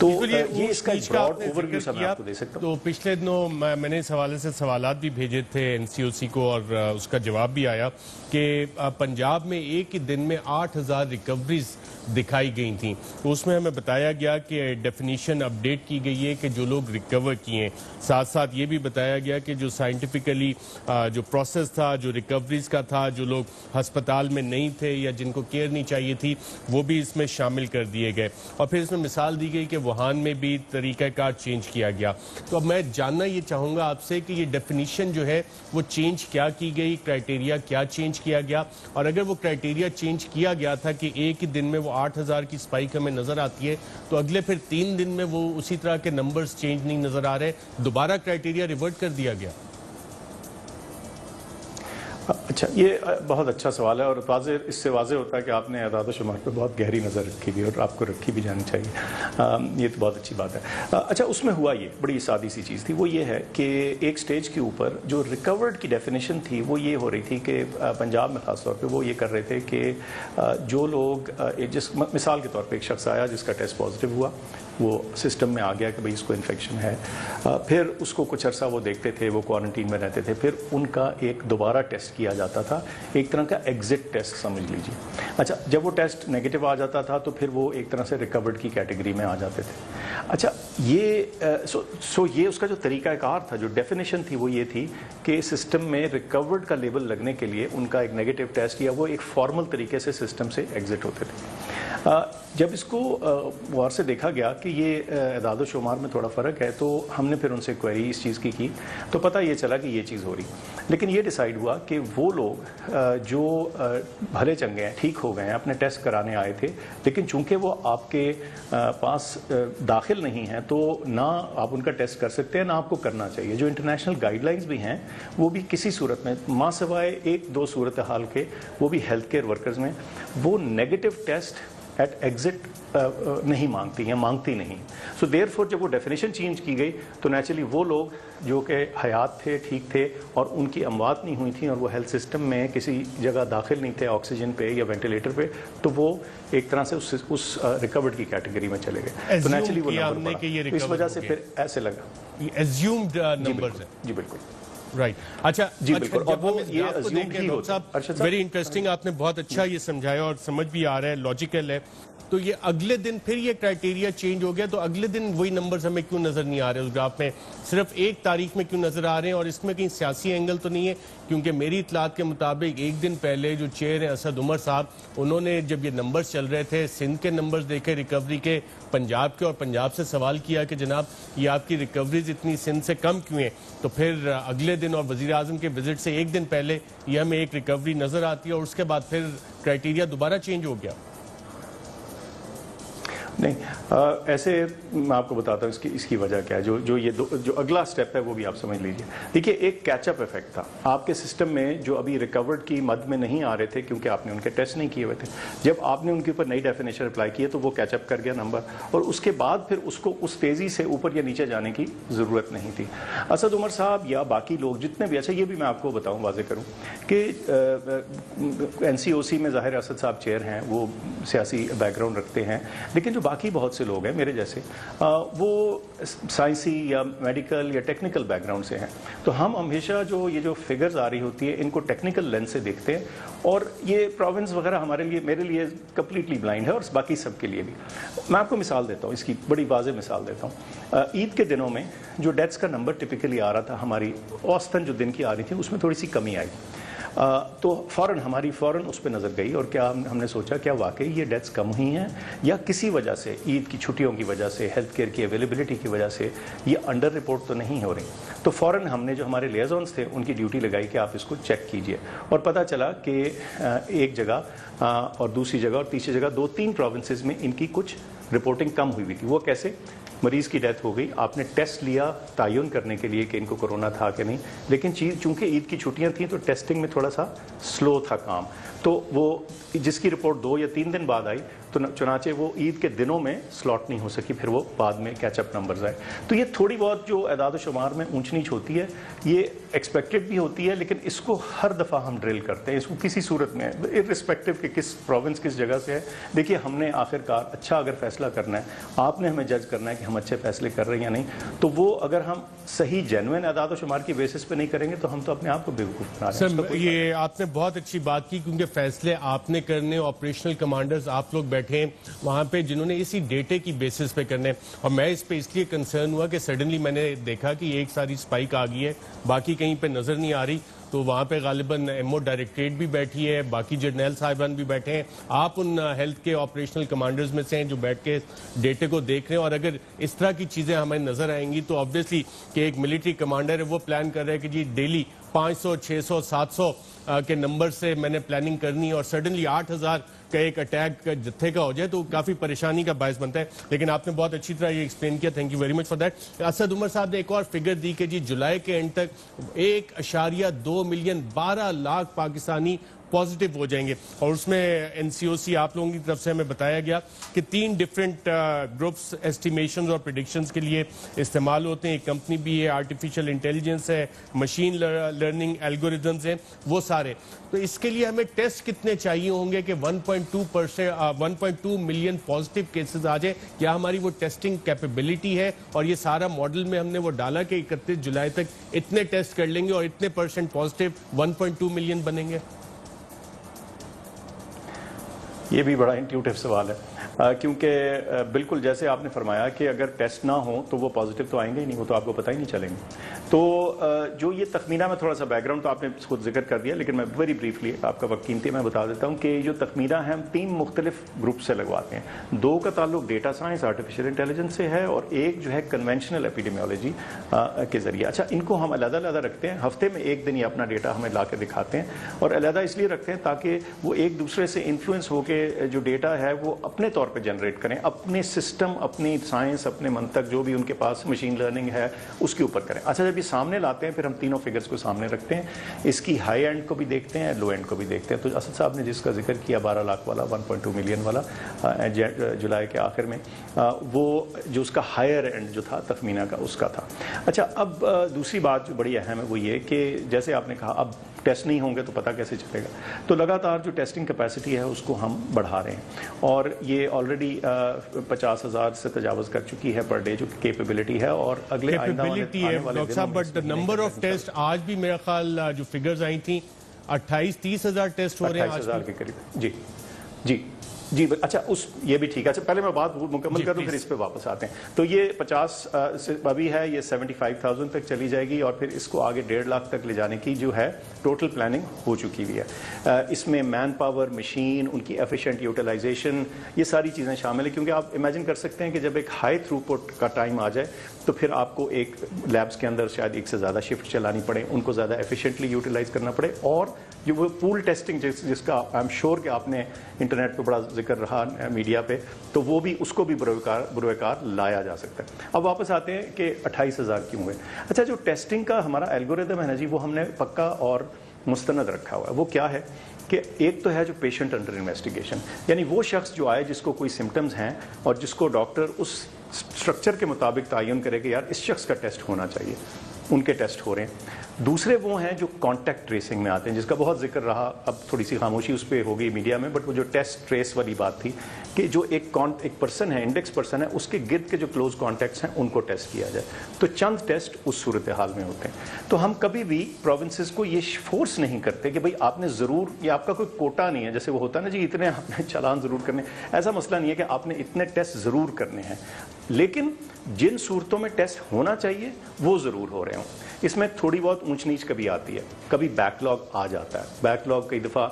تو یہ اس کا براڈ اوور ویو میں آپ کو دے سکتا ہوں. تو پچھلے دنوں میں نے اس حوالے سے سوالات بھی بھیجے تھے NCOC کو اور اس کا جواب بھی آیا کہ پنجاب میں ایک ہی دن میں 8,000 ریکوریز دکھائی گئی تھیں. تو اس میں ہمیں بتایا گیا کہ ڈیفینیشن اپڈیٹ کی گئی ہے کہ جو لوگ ریکور کیے ہیں. ساتھ ساتھ یہ بھی بتایا گیا کہ جو سائنٹیفکلی جو پروسیس تھا جو ریکوریز کا تھا, جو لوگ ہسپتال میں نہیں تھے یا جن کو کیئر نہیں چاہیے تھی, وہ بھی اس میں شامل کر دیے گئے. اور پھر اس میں مثال دی گئی کہ ووہان میں بھی طریقہ کار چینج کیا گیا. تو اب میں جاننا یہ چاہوں گا آپ سے کہ یہ ڈیفینیشن جو ہے وہ چینج کیا کی گئی, کرائٹیریا کیا چینج کیا گیا, اور اگر وہ کرائٹیریا چینج کیا گیا تھا کہ ایک ہی دن میں وہ 8,000 کی سپائک ہمیں نظر آتی ہے, تو اگلے پھر 3 دن میں وہ اسی طرح کے نمبرز چینج نہیں نظر آ رہے, دوبارہ کرائٹیریا ریورٹ کر دیا گیا؟ اچھا, یہ بہت اچھا سوال ہے اور اس سے واضح ہوتا ہے کہ آپ نے اعداد و شمار پہ بہت گہری نظر رکھی ہوئی اور آپ کو رکھی بھی جانی چاہیے. یہ تو بہت اچھی بات ہے. اچھا, اس میں ہوا یہ بڑی سادی سی چیز تھی, وہ یہ ہے کہ ایک سٹیج کے اوپر جو ریکورڈ کی ڈیفینیشن تھی وہ یہ ہو رہی تھی کہ پنجاب میں خاص طور پہ وہ یہ کر رہے تھے کہ جو لوگ مثال کے طور پہ ایک شخص آیا جس کا ٹیسٹ پازیٹیو ہوا, وہ سسٹم میں آ گیا کہ بھئی اس کو انفیکشن ہے, پھر اس کو کچھ عرصہ وہ دیکھتے تھے, وہ کوارنٹین میں رہتے تھے, پھر ان کا ایک دوبارہ ٹیسٹ کیا جاتا تھا, ایک طرح کا ایگزٹ ٹیسٹ سمجھ لیجیے. اچھا, جب وہ ٹیسٹ نیگیٹو آ جاتا تھا تو پھر وہ ایک طرح سے ریکورڈ کی کیٹیگری میں آ جاتے تھے. اچھا, یہ یہ اس کا جو طریقہ کار تھا, جو ڈیفینیشن تھی وہ یہ تھی کہ سسٹم میں ریکورڈ کا لیبل لگنے کے لیے ان کا ایک نیگیٹو ٹیسٹ یا وہ ایک فارمل طریقے سے سسٹم سے ایگزٹ ہوتے تھے. جب اس کو غور سے دیکھا گیا کہ یہ اعداد و شمار میں تھوڑا فرق ہے, تو ہم نے پھر ان سے کوئری اس چیز کی تو پتہ یہ چلا کہ یہ چیز ہو رہی. لیکن یہ ڈیسائیڈ ہوا کہ وہ لوگ جو بھلے چنگے ہیں, ٹھیک ہو گئے ہیں, اپنے ٹیسٹ کرانے آئے تھے, لیکن چونکہ وہ آپ کے پاس داخل نہیں ہیں تو نہ آپ ان کا ٹیسٹ کر سکتے ہیں, نہ آپ کو کرنا چاہیے. جو انٹرنیشنل گائیڈ لائنز بھی ہیں وہ بھی کسی صورت میں ماں سوائے 1-2 صورتحال کے, وہ بھی ہیلتھ کیئر ورکرز میں, وہ نیگیٹو ٹیسٹ ایٹ ایگزٹ نہیں مانگتی ہیں, مانگتی نہیں. سو دیر فور جب وہ ڈیفینیشن چینج کی گئی تو نیچرلی وہ لوگ جو کہ حیات تھے, ٹھیک تھے, اور ان کی اموات نہیں ہوئی تھیں اور وہ ہیلتھ سسٹم میں کسی جگہ داخل نہیں تھے آکسیجن پہ یا وینٹیلیٹر پہ, تو وہ ایک طرح سے اس ریکورڈ کی کیٹیگری میں چلے گئے. تو نیچرلی وہ نمبر پڑا, اس وجہ سے پھر ایسے لگا. ایزیومڈ نمبرز ہیں. جی بالکل رائٹ. اچھا جی بالکل, اور وہ یہ ویری انٹرسٹنگ, آپ نے بہت اچھا یہ سمجھایا اور سمجھ بھی آ رہا ہے, لاجیکل ہے. تو یہ اگلے دن پھر یہ کرائٹیریا چینج ہو گیا, تو اگلے دن وہی نمبرز ہمیں کیوں نظر نہیں آ رہے اس گراف میں, صرف ایک تاریخ میں کیوں نظر آ رہے ہیں؟ اور اس میں کہیں سیاسی اینگل تو نہیں ہے؟ کیونکہ میری اطلاعات کے مطابق ایک دن پہلے جو چیئر ہیں اسد عمر صاحب, انہوں نے جب یہ نمبرز چل رہے تھے, سندھ کے نمبرز دیکھے ریکوری کے, پنجاب کے, اور پنجاب سے سوال کیا کہ جناب یہ آپ کی ریکوریز اتنی سندھ سے کم کیوں ہیں؟ تو پھر اگلے دن اور وزیر اعظم کے وزٹ سے ایک دن پہلے یہ ہمیں ایک ریکوری نظر آتی ہے, اور اس کے بعد پھر کرائٹیریا دوبارہ چینج ہو گیا. نہیں, ایسے میں آپ کو بتاتا ہوں اس کی وجہ کیا ہے. جو اگلا سٹیپ ہے وہ بھی آپ سمجھ لیجئے. دیکھیے, ایک کیچ اپ ایفیکٹ تھا آپ کے سسٹم میں, جو ابھی ریکورڈ کی مد میں نہیں آ رہے تھے کیونکہ آپ نے ان کے ٹیسٹ نہیں کیے ہوئے تھے. جب آپ نے ان کے اوپر نئی ڈیفینیشن اپلائی کی ہے تو وہ کیچ اپ کر گیا نمبر, اور اس کے بعد پھر اس کو اس تیزی سے اوپر یا نیچے جانے کی ضرورت نہیں تھی. اسد عمر صاحب یا باقی لوگ جتنے بھی, اچھا یہ بھی میں آپ کو بتاؤں, واضح کروں کہ NCOC میں ظاہر اسد صاحب چیئر ہیں, وہ سیاسی بیک گراؤنڈ رکھتے ہیں, لیکن جو باقی بہت سے لوگ ہیں میرے جیسے, وہ سائنسی یا میڈیکل یا ٹیکنیکل بیک گراؤنڈ سے ہیں. تو ہم ہمیشہ یہ جو فگرز آ رہی ہوتی ہے ان کو ٹیکنیکل لینس سے دیکھتے ہیں, اور یہ پروونس وغیرہ میرے لیے کمپلیٹلی بلائنڈ ہے, اور باقی سب کے لیے بھی. میں آپ کو مثال دیتا ہوں, اس کی بڑی واضح مثال دیتا ہوں. عید کے دنوں میں جو ڈیتھس کا نمبر ٹپیکلی آ رہا تھا, ہماری اوسطاً جو دن کی آ رہی تھی, اس میں تھوڑی سی کمی آئی. تو فوراً اس پہ نظر گئی, اور کیا ہم نے سوچا کیا واقعی یہ ڈیتھس کم ہوئی ہیں یا کسی وجہ سے, عید کی چھٹیوں کی وجہ سے, ہیلتھ کیئر کی اویلیبلٹی کی وجہ سے یہ انڈر رپورٹ تو نہیں ہو رہی. تو فوراً ہم نے جو ہمارے لیزونز تھے ان کی ڈیوٹی لگائی کہ آپ اس کو چیک کیجئے, اور پتہ چلا کہ ایک جگہ اور دوسری جگہ اور تیسری جگہ 2-3 پروونسز میں ان کی کچھ رپورٹنگ کم ہوئی تھی. وہ کیسے؟ مریض کی ڈیتھ ہو گئی, آپ نے ٹیسٹ لیا تعین کرنے کے لیے کہ ان کو کورونا تھا کہ نہیں, لیکن چونکہ عید کی چھٹیاں تھیں تو ٹیسٹنگ میں تھوڑا سا سلو تھا کام, تو وہ جس کی رپورٹ 2 یا 3 دن بعد آئی تو چنانچہ وہ عید کے دنوں میں سلاٹ نہیں ہو سکی, پھر وہ بعد میں کیچ اپ نمبرز آئے. تو یہ تھوڑی بہت جو اعداد و شمار میں اونچ نیچ ہوتی ہے یہ ایکسپیکٹڈ بھی ہوتی ہے, لیکن اس کو ہر دفعہ ہم ڈرل کرتے ہیں, اس کو کسی صورت میں ارسپیکٹو کہ کس پروونس کس جگہ سے ہے. دیکھیے ہم نے آخر کار اچھا اگر فیصلہ کرنا ہے, آپ نے ہمیں جج کرنا ہے کہ ہم اچھے فیصلے کر رہے ہیں یا نہیں, تو وہ اگر ہم صحیح جینوئن اعداد و شمار کی بیسس پہ نہیں کریں گے تو ہم تو اپنے آپ کو بیوقوف بنا رہے ہیں. سر یہ آپ نے بہت اچھی بات کی, کیونکہ فیصلے آپ نے کرنے, آپریشنل کمانڈرز آپ لوگ بیٹھے ہیں وہاں پہ جنہوں نے اسی ڈیٹے کی بیسس پہ کرنے, اور میں اس پہ اس لیے کنسرن ہوا کہ سڈنلی میں نے دیکھا کہ ایک ساری اسپائک آ گئی ہے, باقی کہیں پہ نظر نہیں آ رہی, تو وہاں پہ غالباً ایم او ڈائریکٹریٹ بھی بیٹھی ہے, باقی جرنیل صاحبان بھی بیٹھے ہیں, آپ ان ہیلتھ کے آپریشنل کمانڈرز میں سے ہیں جو بیٹھ کے ڈیٹے کو دیکھ رہے ہیں. اور اگر اس طرح کی چیزیں ہمیں نظر آئیں گی تو آبویسلی کہ ایک ملٹری کمانڈر ہے وہ پلان کر رہا ہے کہ جی ڈیلی 500, 600, 700 کے نمبر سے میں نے پلاننگ کرنی ہے, اور سڈنلی 8000 کا ایک اٹیک جتھے کا ہو جائے تو کافی پریشانی کا باعث بنتا ہے. لیکن آپ نے بہت اچھی طرح یہ ایکسپلین کیا, thank you very much for that. Asad Umar صاحب نے ایک اور فگر دی کہ جی جولائی کے اینڈ تک 1.2 ملین 12 لاکھ پاکستانی پازیٹیو ہو جائیں گے, اور اس میں این سی او سی آپ لوگوں کی طرف سے ہمیں بتایا گیا کہ 3 ڈفرینٹ گروپس ایسٹیمیشنز اور پریڈکشنز کے لیے استعمال ہوتے ہیں. ایک کمپنی بھی ہے, آرٹیفیشل انٹیلیجنس ہے, مشین لرننگ الگوریدمز ہیں, وہ سارے. تو اس کے لیے ہمیں ٹیسٹ کتنے چاہیے ہوں گے کہ 1.2 ملین پازیٹیو کیسز آ جائیں؟ کیا ہماری وہ ٹیسٹنگ کیپیبلٹی ہے؟ اور یہ سارا ماڈل میں ہم نے وہ ڈالا کہ 31 جولائی تک اتنے ٹیسٹ کر لیں گے اور اتنے % پازیٹیو 1.2 ملین بنیں گے. یہ بھی بڑا انٹیوٹیو سوال ہے, کیونکہ بالکل جیسے آپ نے فرمایا کہ اگر ٹیسٹ نہ ہوں تو وہ پازیٹیو تو آئیں گے ہی نہیں, وہ تو آپ کو پتہ ہی نہیں چلیں گے. تو جو یہ تخمینہ, میں تھوڑا سا بیک گراؤنڈ تو آپ نے خود ذکر کر دیا, لیکن میں ویری بریفلی, آپ کا وقت قیمتی, میں بتا دیتا ہوں کہ یہ جو تخمینہ ہے ہم 3 مختلف گروپ سے لگواتے ہیں. 2 کا تعلق ڈیٹا سائنس آرٹیفیشل انٹیلیجنس سے ہے, اور ایک جو ہے کنونشنل ایپیڈیمیولوجی کے ذریعے. اچھا, ان کو ہم علیحدہ علیحدہ رکھتے ہیں, ہفتے میں ایک دن یہ اپنا ڈیٹا ہمیں لا کے دکھاتے ہیں, اور علیحدہ اس لیے رکھتے ہیں تاکہ وہ ایک دوسرے سے انفلوئنس ہو کے جو ڈیٹا ہے وہ اپنے طور پہ جنریٹ کریں, اپنے سسٹم, اپنی سائنس, اپنے منطق, جو بھی ان کے پاس مشین لرننگ ہے اس کے اوپر کریں. اچھا, جب یہ سامنے لاتے ہیں پھر ہم تینوں فگرز کو سامنے رکھتے ہیں, اس کی ہائی اینڈ کو بھی دیکھتے ہیں, لو اینڈ کو بھی دیکھتے ہیں. تو اسد صاحب نے جس کا ذکر کیا 12 لاکھ والا, 1.2 ملین والا جولائی کے آخر میں, وہ جو اس کا ہائر اینڈ جو تھا تخمینہ کا, اس کا تھا. اچھا, اب دوسری بات جو بڑی اہم ہے وہ یہ کہ جیسے آپ نے کہا اب ٹیسٹ نہیں ہوں گے تو پتہ کیسے چلے گا. تو لگاتار جو ٹیسٹنگ کیپیسٹی ہے اس کو ہم بڑھا رہے ہیں, اور یہ آلریڈی 50,000 سے تجاوز کر چکی ہے پر ڈے جو کیپیبلٹی ہے, اور اگلے آئندہ ڈاکٹر صاحب بٹ نمبر آف ٹیسٹ آج بھی میرا خیال جو فگرز آئی تھیں 28-30,000 ٹیسٹ ہو رہے ہیں 28,000 کے قریب. جی جی جی. اچھا, یہ بھی ٹھیک ہے. اچھا, پہلے میں بات مکمل کر دوں پھر اس پہ واپس آتے ہیں. تو یہ 50 سے ابھی ہے, یہ 75,000 تک چلی جائے گی, اور پھر اس کو آگے 1.5 لاکھ تک لے جانے کی جو ہے ٹوٹل پلاننگ ہو چکی ہوئی ہے. اس میں مین پاور, مشین, ان کی ایفیشینٹ یوٹیلائزیشن, یہ ساری چیزیں شامل ہیں, کیونکہ آپ امیجن کر سکتے ہیں کہ جب ایک ہائی تھرو پٹ کا ٹائم آ جائے تو پھر آپ کو ایک لیبس کے اندر شاید ایک سے زیادہ شفٹ چلانی پڑے, ان کو زیادہ ایفیشینٹلی یوٹیلائز کرنا پڑے, اور جو وہ پول ٹیسٹنگ جس کا آئی ایم شیور کہ آپ نے انٹرنیٹ پہ بڑا ذکر رہا میڈیا پہ, تو وہ بھی اس کو بھی بروکار لایا جا سکتا ہے. اب واپس آتے ہیں کہ 28,000 کیوں ہوئے. اچھا, جو ٹیسٹنگ کا ہمارا الگوریدم ہے نا جی, وہ ہم نے پکا اور مستند رکھا ہوا ہے. وہ کیا ہے کہ ایک تو ہے جو پیشنٹ انڈر انویسٹیگیشن, یعنی وہ شخص جو آئے جس کو کوئی سمٹمز ہیں اور جس کو ڈاکٹر اس اسٹرکچر کے مطابق تعین کرے کہ یار اس شخص کا ٹیسٹ ہونا چاہیے, ان کے ٹیسٹ ہو رہے ہیں. دوسرے وہ ہیں جو کانٹیکٹ ٹریسنگ میں آتے ہیں, جس کا بہت ذکر رہا, اب تھوڑی سی خاموشی اس پہ ہو گئی میڈیا میں, بٹ وہ جو ٹیسٹ ٹریس والی بات تھی کہ جو ایک پرسن ہے, انڈیکس پرسن ہے, اس کے گرد کے جو کلوز کانٹیکٹس ہیں ان کو ٹیسٹ کیا جائے. تو چند ٹیسٹ اس صورتحال میں ہوتے ہیں. تو ہم کبھی بھی پروونسز کو یہ فورس نہیں کرتے کہ بھئی آپ نے ضرور, یہ آپ کا کوئی کوٹا نہیں ہے, جیسے وہ ہوتا ہے نا جی اتنے آپ نے چالان ضرور کرنے, ایسا مسئلہ نہیں ہے کہ آپ نے اتنے ٹیسٹ ضرور کرنے ہیں, لیکن جن صورتوں میں ٹیسٹ ہونا چاہیے وہ ضرور ہو رہے ہوں. اس میں تھوڑی بہت اونچ نیچ کبھی آتی ہے, کبھی بیک لاگ آ جاتا ہے. بیک لاگ کئی دفعہ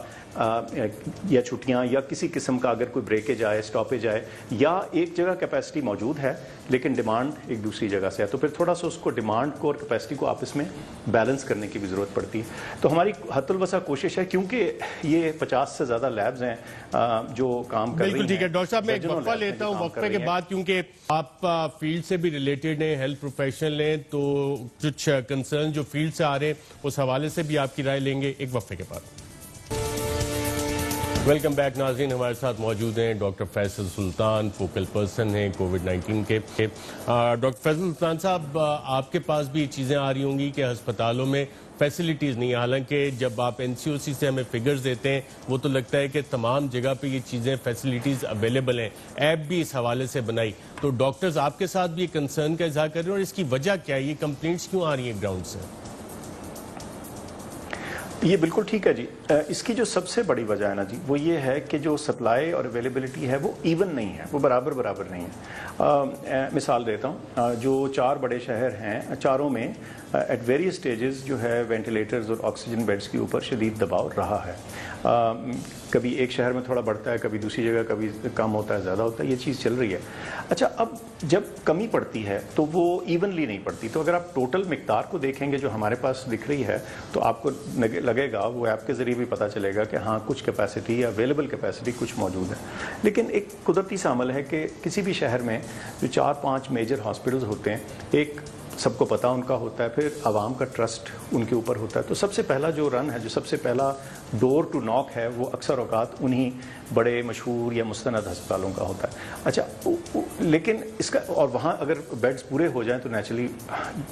یا چھٹیاں یا کسی قسم کا اگر کوئی بریکیج آئے, اسٹاپیج آئے, یا ایک جگہ کیپیسٹی موجود ہے لیکن ڈیمانڈ ایک دوسری جگہ سے ہے, تو پھر تھوڑا سا اس کو ڈیمانڈ کو اور کیپیسٹی کو آپس میں بیلنس کرنے کی بھی ضرورت پڑتی ہے. تو ہماری حد الوسع کوشش ہے, کیونکہ یہ 50 سے زیادہ لیبز ہیں جو کام کر رہی ہیں. بالکل ٹھیک ہے ڈاکٹر صاحب, میں ایک وقفہ لیتا ہوں, وقفے کے بعد, کیونکہ آپ فیلڈ سے بھی ریلیٹڈ ہیں, ہیلتھ پروفیشنل ہیں, تو کچھ کنسرن جو فیلڈ سے آ رہے ہیں اس حوالے سے بھی آپ کی رائے لیں گے ایک وقفے کے بعد. ویلکم بیک ناظرین. ہمارے ساتھ موجود ہیں ڈاکٹر فیصل سلطان, فوکل پرسن ہیں کووڈ-19 کے. ڈاکٹر فیصل سلطان صاحب, آپ کے پاس بھی چیزیں آ رہی ہوں گی کہ ہسپتالوں میں فیسلٹیز نہیں, حالانکہ جب آپ NCOC سے ہمیں فگرز دیتے ہیں وہ تو لگتا ہے کہ تمام جگہ پہ یہ چیزیں فیسلٹیز اویلیبل ہیں, ایپ بھی اس حوالے سے بنائی. تو ڈاکٹرز آپ کے ساتھ بھی یہ کنسرن کا اظہار کر رہے ہیں, اور اس کی وجہ کیا ہے, یہ کمپلینٹس کیوں آ رہی ہیں گراؤنڈ سے؟ یہ بالکل ٹھیک ہے جی. اس کی جو سب سے بڑی وجہ ہے نا جی, وہ یہ ہے کہ جو سپلائی اور اویلیبلٹی ہے وہ ایون نہیں ہے, وہ برابر نہیں ہے. مثال دیتا ہوں, جو 4 بڑے شہر ہیں, چاروں میں ایٹ ویریس سٹیجز جو ہے وینٹیلیٹرز اور آکسیجن بیڈز کے اوپر شدید دباؤ رہا ہے. کبھی ایک شہر میں تھوڑا بڑھتا ہے, کبھی دوسری جگہ کبھی کم ہوتا ہے, زیادہ ہوتا ہے, یہ چیز چل رہی ہے. اچھا, اب جب کمی پڑتی ہے تو وہ ایونلی نہیں پڑتی. تو اگر آپ ٹوٹل مقدار کو دیکھیں گے جو ہمارے پاس دکھ رہی ہے, تو آپ کو لگے گا, وہ ایپ کے ذریعے بھی پتہ چلے گا کہ ہاں کچھ کیپیسٹی یا اویلیبل کیپیسٹی کچھ موجود ہے. لیکن ایک قدرتی سا عمل ہے کہ کسی بھی شہر میں جو 4-5 میجر ہاسپٹلز ہوتے ہیں, ایک سب کو پتہ ان کا ہوتا ہے, پھر عوام کا ٹرسٹ ان کے اوپر ہوتا ہے. تو سب سے پہلا جو رن ہے, جو سب سے پہلا ڈور ٹو ناک ہے, وہ اکثر اوقات انہی بڑے مشہور یا مستند ہسپتالوں کا ہوتا ہے. اچھا, لیکن اس کا, اور وہاں اگر بیڈز پورے ہو جائیں تو نیچرلی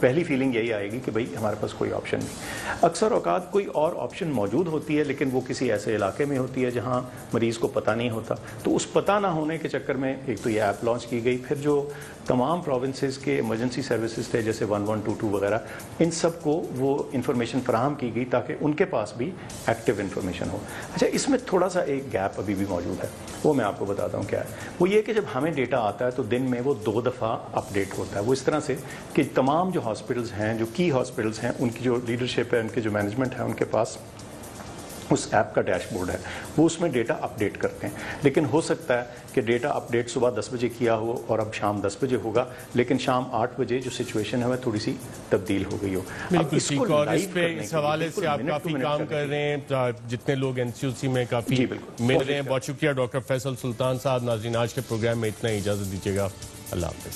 پہلی فیلنگ یہی آئے گی کہ بھئی ہمارے پاس کوئی آپشن نہیں. اکثر اوقات کوئی اور آپشن موجود ہوتی ہے, لیکن وہ کسی ایسے علاقے میں ہوتی ہے جہاں مریض کو پتہ نہیں ہوتا. تو اس پتہ نہ ہونے کے چکر میں ایک تو یہ ایپ لانچ کی گئی, پھر جو تمام پروونسز کے ایمرجنسی سروسز تھے جیسے 1122 وغیرہ, ان سب کو وہ انفارمیشن فراہم کی گئی تاکہ ان کے پاس بھی ایکٹیو انفارمیشن ہو. اچھا, اس میں تھوڑا سا ایک گیپ ابھی بھی موجود ہے, وہ میں آپ کو بتاتا ہوں کیا ہے. وہ یہ کہ جب ہمیں ڈیٹا آتا ہے تو دن میں وہ 2 دفعہ اپ ڈیٹ ہوتا ہے. وہ اس طرح سے کہ تمام جو ہاسپٹلز ہیں, جو کی ہاسپٹلز ہیں, ان کی جو لیڈرشپ ہے, ان کی جو مینجمنٹ ہے, ان کے پاس اس ایپ کا ڈیش بورڈ ہے, وہ اس میں ڈیٹا اپ ڈیٹ کرتے ہیں. لیکن ہو سکتا ہے کہ ڈیٹا اپ ڈیٹ صبح 10 بجے کیا ہو اور اب شام 10 بجے ہوگا, لیکن شام 8 بجے جو سچویشن ہے وہ تھوڑی سی تبدیل ہو گئی ہو. بالکل ٹھیک. اور اس پہ اس حوالے سے آپ کافی کام کر رہے ہیں, جتنے لوگ NCOC میں کافی مل رہے ہیں. بہت شکریہ ڈاکٹر فیصل سلطان صاحب. ناظرین, آج کے پروگرام میں اتنا ہی, اجازت دیجیے گا. اللہ حافظ.